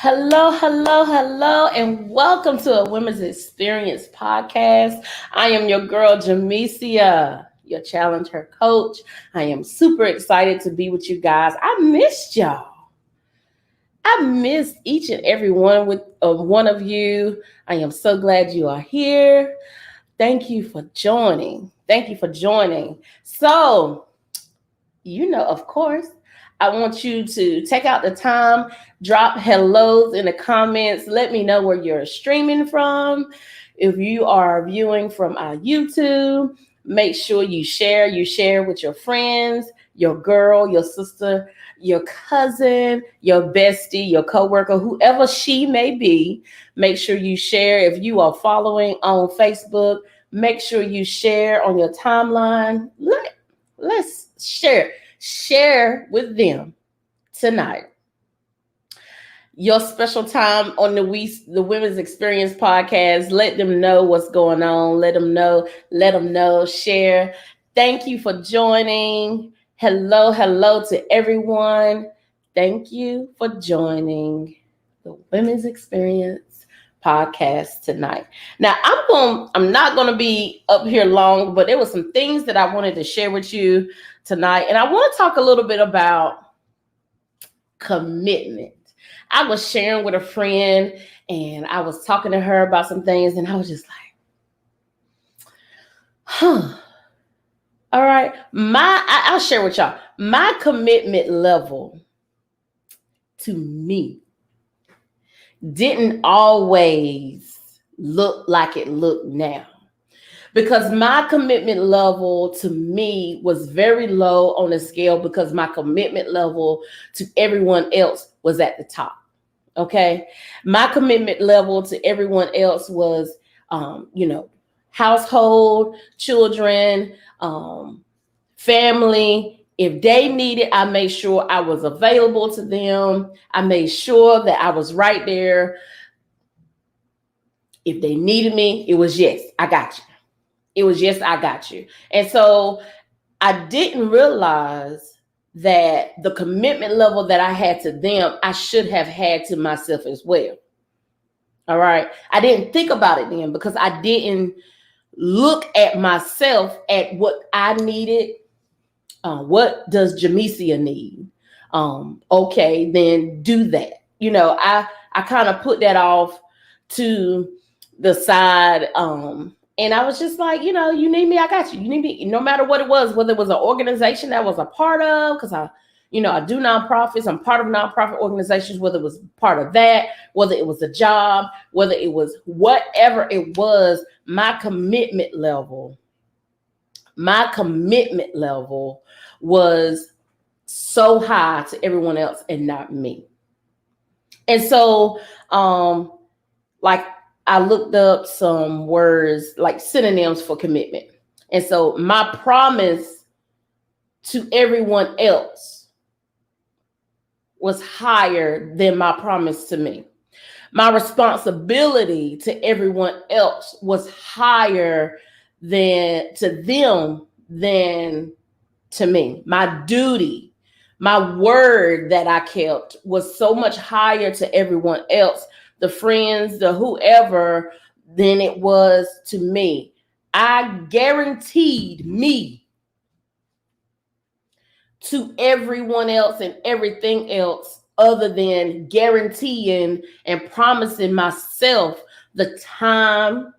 Hello, hello, hello, and welcome to a Women's Experience podcast. I am your girl, Jamesia, your Challenger coach. I am super excited to be with you guys. I missed y'all. I missed each and every one of you. I am so glad you are here. Thank you for joining. Thank you for joining. So, of course, I want you to take out the time, drop hellos in the comments. Let me know where you're streaming from. If you are viewing from our YouTube, make sure you share. You share with your friends, your girl, your sister, your cousin, your bestie, your coworker, whoever she may be. Make sure you share. If you are following on Facebook, make sure you share on your timeline. Let's share with them tonight your special time on the Women's Experience podcast. Let them know what's going on. Let them know. Share. Thank you for joining. Hello to everyone. Thank you for joining the Women's Experience podcast tonight. Now, I'm not going to be up here long, but there were some things that I wanted to share with you tonight, and I want to talk a little bit about commitment. I was sharing with a friend, and I was talking to her about some things, and I was just like, all right. I'll share with y'all. My commitment level to me didn't always look like it look now, because my commitment level to me was very low on the scale, because my commitment level to everyone else was at the top. Okay. My commitment level to everyone else was, household, children, family. If they needed, I made sure I was available to them. I made sure that I was right there. If they needed me, it was yes, I got you. It was yes, I got you. And so I didn't realize that the commitment level that I had to them, I should have had to myself as well. All right. I didn't think about it then, because I didn't look at myself at what I needed. What does Jamesia need? Okay, then do that. I kind of put that off to the side. And I was just like, you need me, I got you. You need me, no matter what it was, whether it was an organization that I was a part of, because I do nonprofits. I'm part of nonprofit organizations, whether it was part of that, whether it was a job, whether it was whatever it was, my commitment level was so high to everyone else and not me. And so, like, I looked up some words, like synonyms for commitment. And so my promise to everyone else was higher than my promise to me. My responsibility to everyone else was higher to them than to me. My duty, my word that I kept was so much higher to everyone else, the friends, the whoever, than it was to me. I guaranteed me to everyone else and everything else, other than guaranteeing and promising myself the time,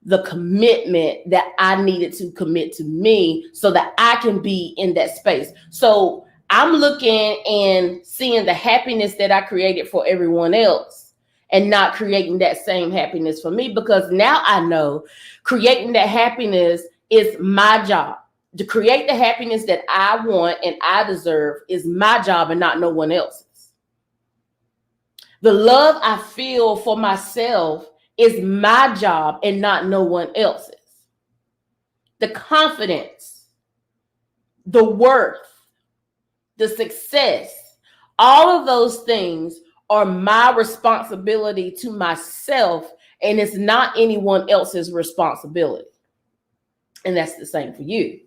the commitment that I needed to commit to me, so that I can be in that space. So I'm looking and seeing the happiness that I created for everyone else, and not creating that same happiness for me, because now I know creating that happiness is my job. To create the happiness that I want and I deserve is my job and not no one else's. The love I feel for myself is my job and not no one else's. The confidence, the worth, the success, all of those things are my responsibility to myself, and it's not anyone else's responsibility. And that's the same for you.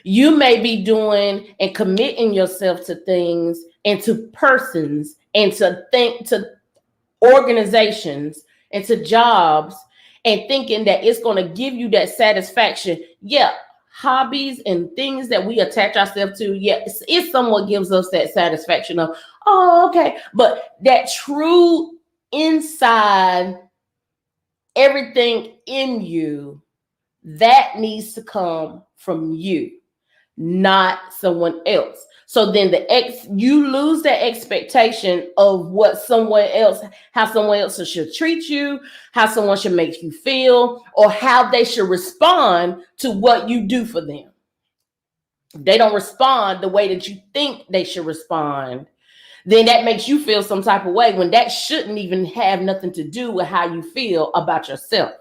You may be doing and committing yourself to things and to persons and to organizations, into jobs, and thinking that it's going to give you that satisfaction. Yeah, hobbies and things that we attach ourselves to, yes, it somewhat gives us that satisfaction of, oh, okay. But that true inside, everything in you, that needs to come from you, not someone else. So then you lose that expectation of what someone else, how someone else should treat you, how someone should make you feel, or how they should respond to what you do for them. They don't respond the way that you think they should respond, then that makes you feel some type of way when that shouldn't even have nothing to do with how you feel about yourself.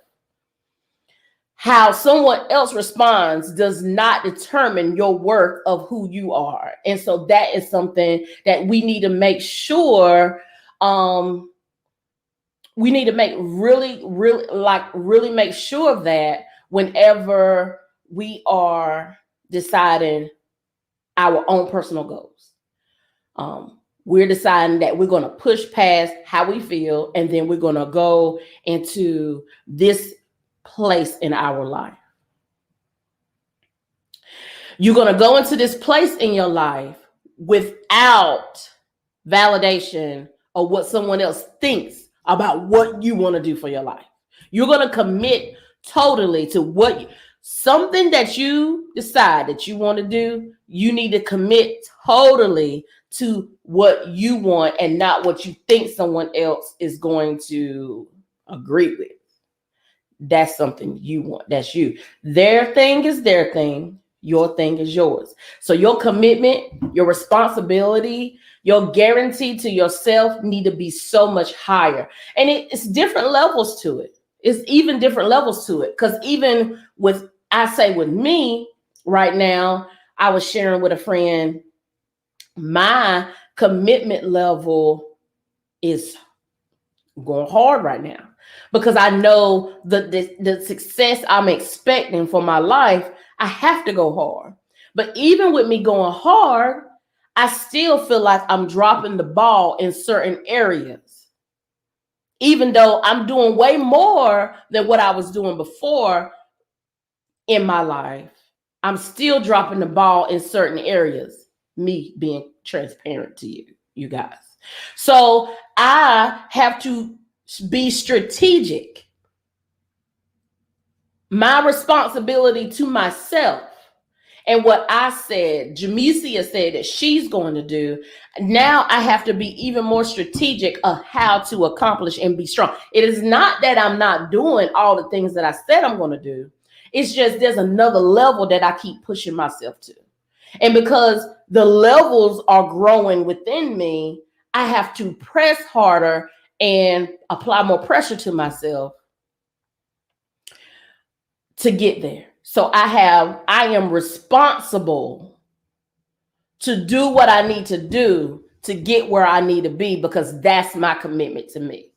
How someone else responds does not determine your worth of who you are. And so that is something that we need to make sure, we need to make really make sure that whenever we are deciding our own personal goals, we're deciding that we're going to push past how we feel, and then we're going to go into this place in our life. You're going to go into this place in your life without validation of what someone else thinks about what you want to do for your life. You're going to commit totally to something that you decide that you want to do. You need to commit totally to what you want and not what you think someone else is going to agree with. That's something you want. That's you. Their thing is their thing. Your thing is yours. So your commitment, your responsibility, your guarantee to yourself need to be so much higher. And it's different levels to it. It's even different levels to it. Because even with me right now, I was sharing with a friend, my commitment level is going hard right now. Because I know the success I'm expecting for my life, I have to go hard. But even with me going hard, I still feel like I'm dropping the ball in certain areas. Even though I'm doing way more than what I was doing before in my life, I'm still dropping the ball in certain areas. Me being transparent to you guys. So I have to be strategic. My responsibility to myself and what I said, Jamesia said that she's going to do. Now I have to be even more strategic of how to accomplish and be strong. It is not that I'm not doing all the things that I said I'm going to do. It's just there's another level that I keep pushing myself to. And because the levels are growing within me, I have to press harder and apply more pressure to myself to get there. So I am responsible to do what I need to do to get where I need to be, because that's my commitment to me.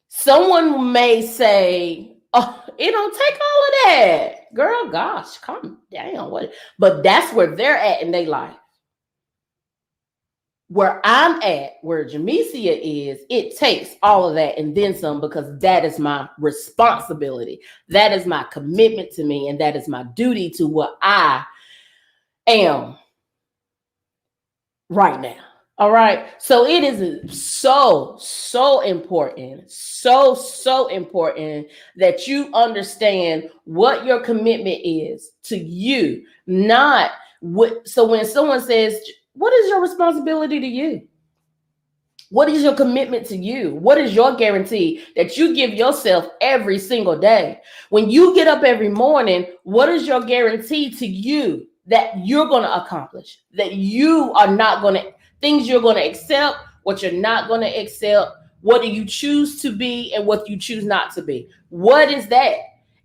Someone may say, oh, it don't take all of that. Girl, gosh, calm down. But that's where they're at in their life. Where I'm at, where Jamesia is, it takes all of that and then some, because that is my responsibility. That is my commitment to me, and that is my duty to what I am right now. All right. So it is so important, so important that you understand what your commitment is to you, not what. So when someone says, what is your responsibility to you? What is your commitment to you? What is your guarantee that you give yourself every single day? When you get up every morning, what is your guarantee to you that you're going to accomplish? That you are not going to, things you're going to accept, what you're not going to accept, what do you choose to be and what you choose not to be? What is that?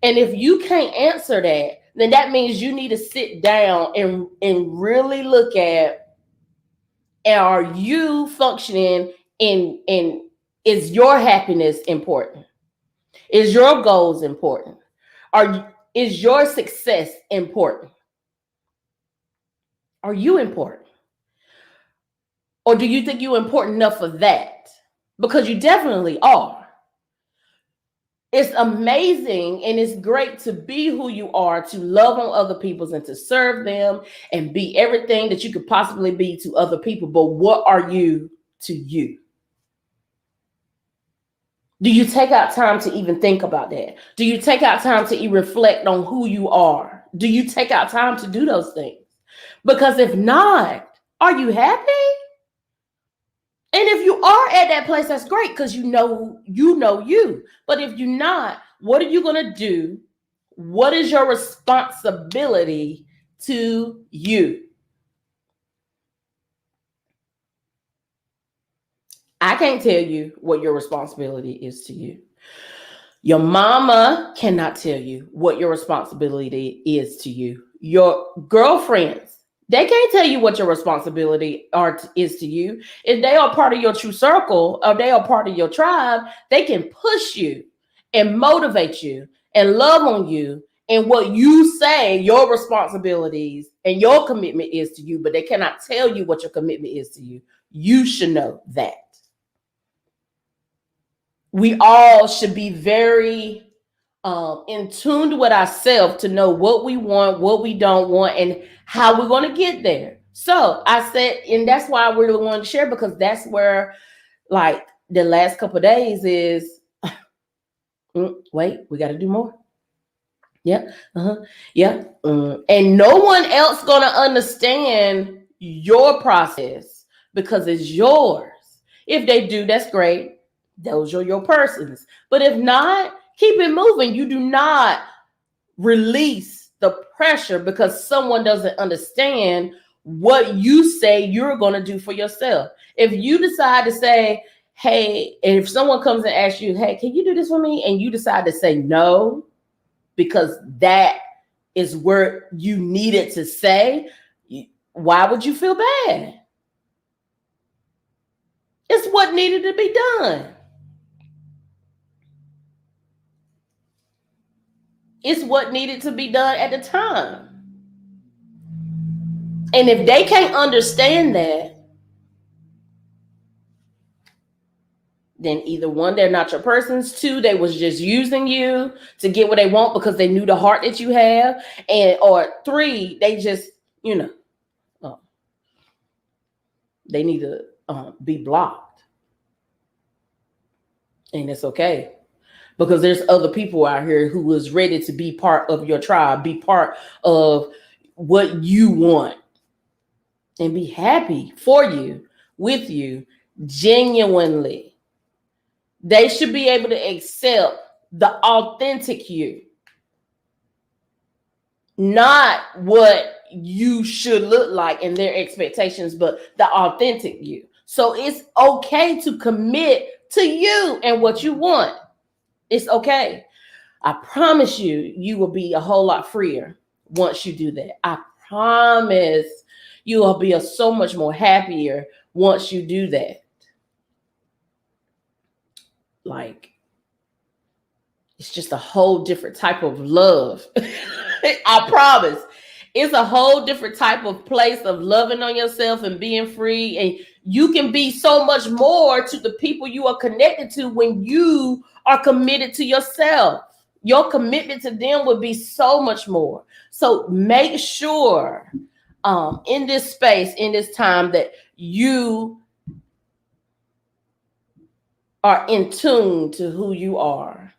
And if you can't answer that, then that means you need to sit down and really look at, are you functioning in is your happiness important? Is your goals important? Is your success important? Are you important? Or do you think you're important enough for that? Because you definitely are. It's amazing and it's great to be who you are, to love on other people and to serve them and be everything that you could possibly be to other people. But what are you to you? Do you take out time to even think about that? Do you take out time to reflect on who you are? Do you take out time to do those things? Because if not, are you happy? And if you are at that place, that's great because you know you. But if you're not, what are you going to do? What is your responsibility to you? I can't tell you what your responsibility is to you. Your mama cannot tell you what your responsibility is to you. Your girlfriends, they can't tell you what your responsibility is to you. If they are part of your true circle or they are part of your tribe, they can push you and motivate you and love on you and what you say your responsibilities and your commitment is to you, but they cannot tell you what your commitment is to you. You should know that. We all should be very in tune with ourselves to know what we want, what we don't want, and how we're going to get there. So I said, and that's why I really wanted to share, because that's where, like, the last couple of days is, wait, we got to do more. Yeah. Yeah. And no one else going to understand your process because it's yours. If they do, that's great. Those are your persons. But if not, keep it moving. You do not release the pressure because someone doesn't understand what you say you're going to do for yourself. If you decide to say, hey, and if someone comes and asks you, hey, can you do this for me? And you decide to say no, because that is where you needed to say, why would you feel bad? It's what needed to be done. It's what needed to be done at the time. And if they can't understand that, then either one, they're not your persons. Two, they was just using you to get what they want because they knew the heart that you have. And or three, they just, they need to be blocked. And it's okay. Because there's other people out here who is ready to be part of your tribe, be part of what you want, and be happy for you, with you, genuinely. They should be able to accept the authentic you, not what you should look like in their expectations, but the authentic you. So it's okay to commit to you and what you want. It's okay. I promise you, you will be a whole lot freer once you do that. I promise you will be so much more happier once you do that. Like, it's just a whole different type of love. I promise. It's a whole different type of place of loving on yourself and being free. And you can be so much more to the people you are connected to when you are committed to yourself. Your commitment to them would be so much more. So make sure in this space, in this time, that you are in tune to who you are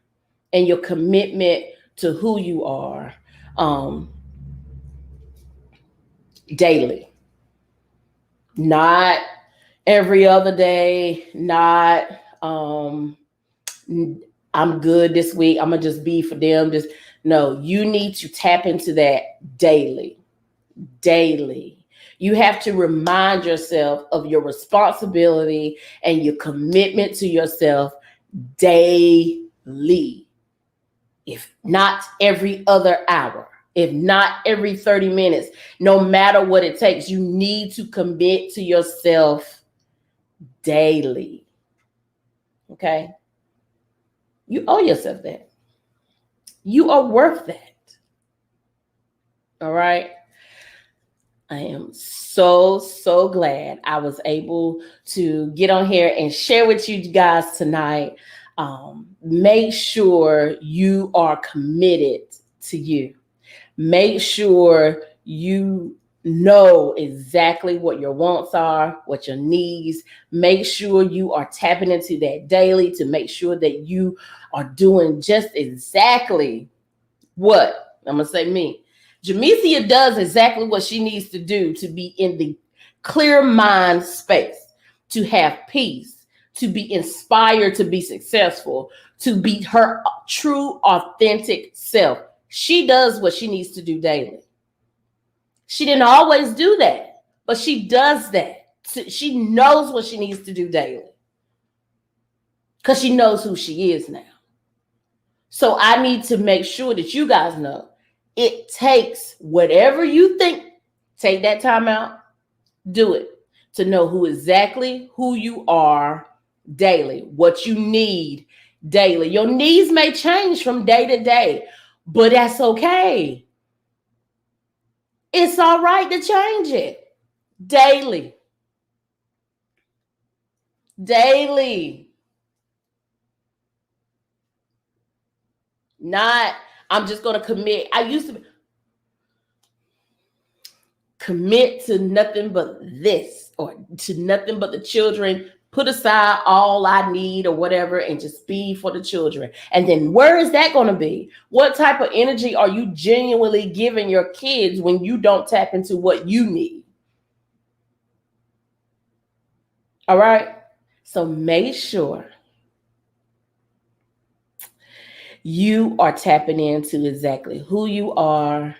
and your commitment to who you are daily. Not every other day, not I'm good this week, I'm gonna just be for them. Just no, you need to tap into that daily. You have to remind yourself of your responsibility and your commitment to yourself daily. If not every other hour, if not every 30 minutes, no matter what it takes, you need to commit to yourself daily. Okay? You owe yourself that. You are worth that. All right? I am so glad I was able to get on here and share with you guys tonight. Make sure you are committed to you. Make sure you know exactly what your wants are, what your needs. Make sure you are tapping into that daily to make sure that you are doing just exactly what I'm gonna say me. Jamesia does exactly what she needs to do to be in the clear mind space, to have peace, to be inspired to be successful, to be her true, authentic self. She does what she needs to do daily. She didn't always do that, but she does that. She knows what she needs to do daily because she knows who she is now. So I need to make sure that you guys know it takes whatever you think, take that time out, do it to know who you are daily, what you need daily. Your needs may change from day to day, but that's okay. It's all right to change it daily. Daily. Not, I'm just going to commit. I used to commit to nothing but this or to nothing but the children, put aside all I need or whatever and just be for the children. And then where is that going to be? What type of energy are you genuinely giving your kids when you don't tap into what you need? All right. So make sure you are tapping into exactly who you are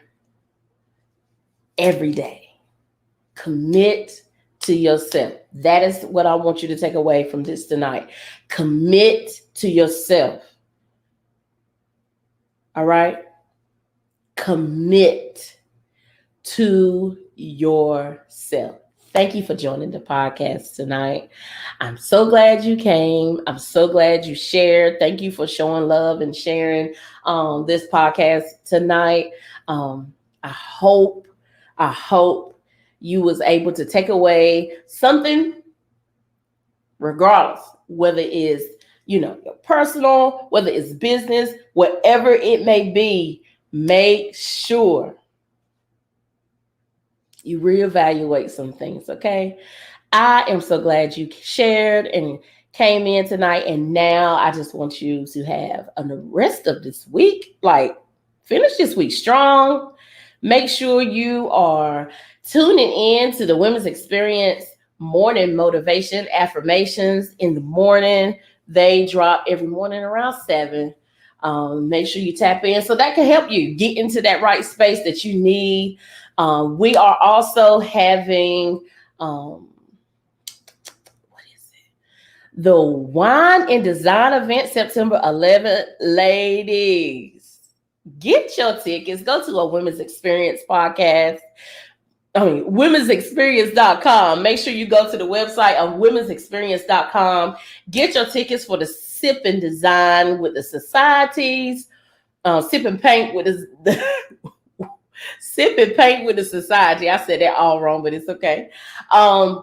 every day. Commit to yourself. That is what I want you to take away from this tonight. Commit to yourself. All right? Commit to yourself. Thank you for joining the podcast tonight. I'm so glad you came. I'm so glad you shared. Thank you for showing love and sharing this podcast tonight. I hope you was able to take away something, regardless, whether it's, your personal, whether it's business, whatever it may be. Make sure you reevaluate some things, okay? I am so glad you shared and came in tonight, and now I just want you to have the rest of this week, like finish this week strong. Make sure you are tuning in to the Women's Experience morning motivation affirmations in the morning. They drop every morning around 7. Make sure you tap in so that can help you get into that right space that you need. We are also having, what is it? The Wine and Design event, September 11th. Ladies, get your tickets. Go to a Women's Experience podcast. womensexperience.com. Make sure you go to the website of womensexperience.com. Get your tickets for the Sip and Design with the societies. Sip and paint with the Sip and paint with the society. I said that all wrong, but it's okay. And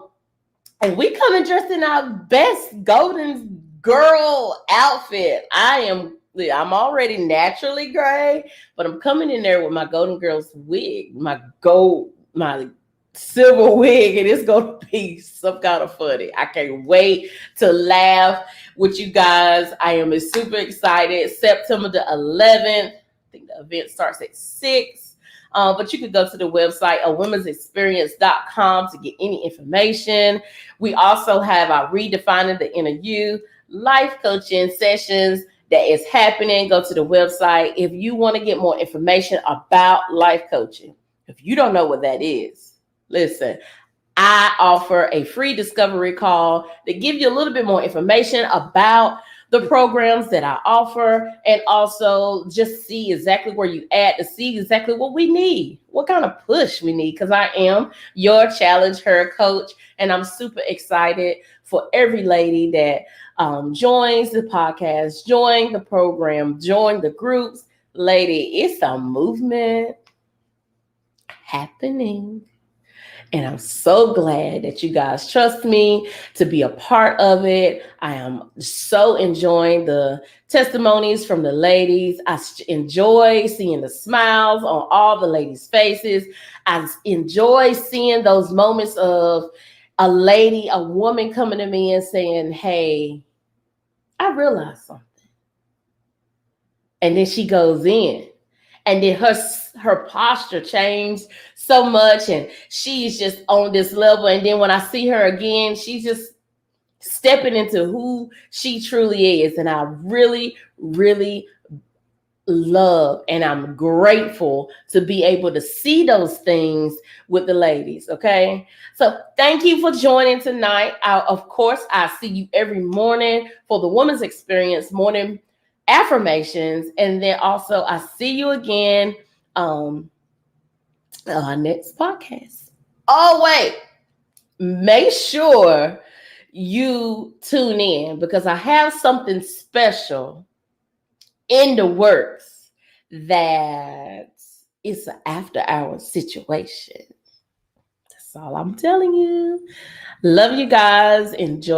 we coming dressed in our best golden girl outfit. I'm already naturally gray, but I'm coming in there with my Golden Girls wig, my silver wig, and it's gonna be some kind of funny. I can't wait to laugh with you guys. I am super excited. September the 11th. I think the event starts at 6. But you can go to the website of womensexperience.com to get any information. We also have our Redefining the Inner You life coaching sessions that is happening. Go to the website if you want to get more information about life coaching. If you don't know what that is, listen, I offer a free discovery call to give you a little bit more information about the programs that I offer, and also just see exactly where you at, to see exactly what we need, what kind of push we need, because I am your Challenge Her coach, and I'm super excited for every lady that joins the podcast, join the program, join the groups. Lady, it's a movement happening. And I'm so glad that you guys trust me to be a part of it. I am so enjoying the testimonies from the ladies. Enjoy seeing the smiles on all the ladies' faces. I enjoy seeing those moments of a woman coming to me and saying, "Hey, I realized something." And then she goes in. And then her posture changed so much, and she's just on this level. And then when I see her again, she's just stepping into who she truly is. And I really, really love and I'm grateful to be able to see those things with the ladies. Okay, so thank you for joining tonight. Of course, I see you every morning for the Women's Experience morning affirmations, and then also I see you again on our next podcast. Oh wait, make sure you tune in because I have something special in the works that it's an after hours situation. That's all I'm telling you. Love you guys. Enjoy